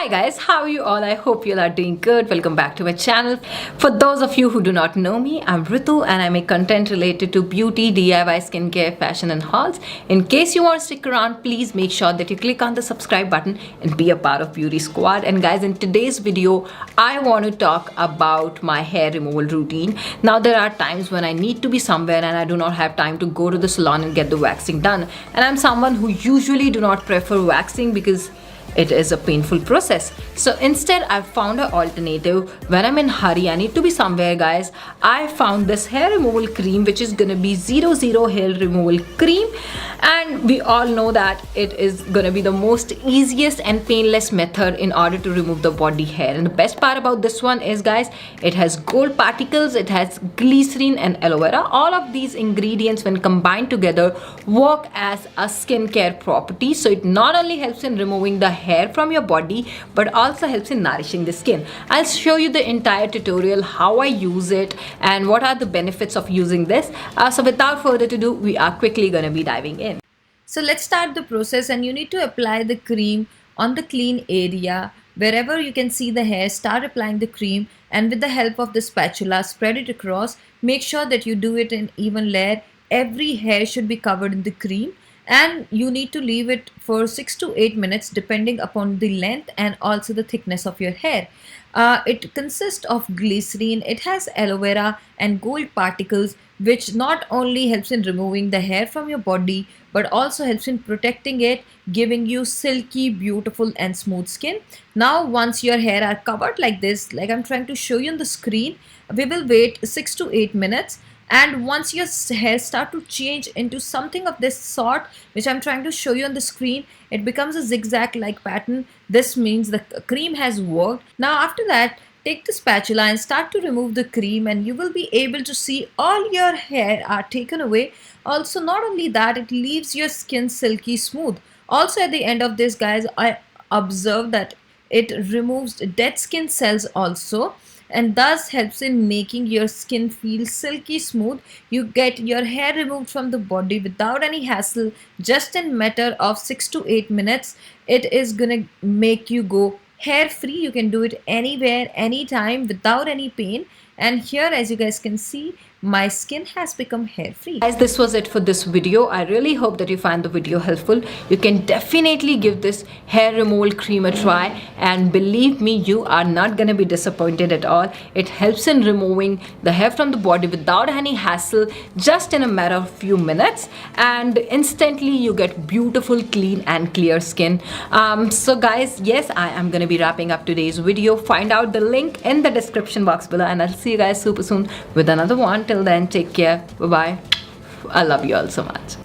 Hi guys, how are you all? I hope you all are doing good. Welcome back to my channel. For those of you who do not know me, I'm Ritu and I make content related to beauty, DIY, skincare, fashion and hauls. In case you want to stick around, please make sure that you click on the subscribe button and be a part of Beauty Squad. And guys, in today's video, I want to talk about my hair removal routine. Now there are times when I need to be somewhere and I do not have time to go to the salon and get the waxing done. And I'm someone who usually do not prefer waxing because it is a painful process. So instead I found an alternative. When I'm in hurry, I need to be somewhere, guys, I found this hair removal cream which is gonna be 00 hair removal cream, and we all know that it is gonna be the most easiest and painless method in order to remove the body hair. And the best part about this one is, guys, it has gold particles, it has glycerin and aloe vera. All of these ingredients when combined together work as a skincare property. So it not only helps in removing the hair from your body but also helps in nourishing the skin. I'll show you the entire tutorial how I use it and what are the benefits of using this. So without further ado, we are quickly gonna be diving in. So let's start the process, and you need to apply the cream on the clean area. Wherever you can see the hair, start applying the cream, and with the help of the spatula spread it across. Make sure that you do it in even layer. Every hair should be covered in the cream, and you need to leave it for 6 to 8 minutes depending upon the length and also the thickness of your hair. It consists of glycerin, it has aloe vera and gold particles, which not only helps in removing the hair from your body but also helps in protecting it, giving you silky, beautiful and smooth skin. Now once your hair are covered like this, like I'm trying to show you on the screen, we will wait 6 to 8 minutes. And once your hair start to change into something of this sort, which I'm trying to show you on the screen, it becomes a zigzag like pattern. This means the cream has worked. Now after that, take the spatula and start to remove the cream, and you will be able to see all your hair are taken away. Also, not only that, it leaves your skin silky smooth. Also at the end of this, guys, I observed that it removes dead skin cells also, and thus helps in making your skin feel silky smooth. You get your hair removed from the body without any hassle, just in matter of 6 to 8 minutes. It is gonna make you go hair free. You can do it anywhere, anytime, without any pain. And here, as you guys can see, my skin has become hair free. Guys, this was it for this video. I really hope that you find the video helpful. You can definitely give this hair removal cream a try, and believe me, you are not gonna be disappointed at all. It helps in removing the hair from the body without any hassle, just in a matter of few minutes, and instantly you get beautiful, clean and clear skin. So guys, yes, I am gonna be wrapping up today's video. Find out the link in the description box below, and I'll see you guys super soon with another one. Till then, take care. Bye bye. I love you all so much.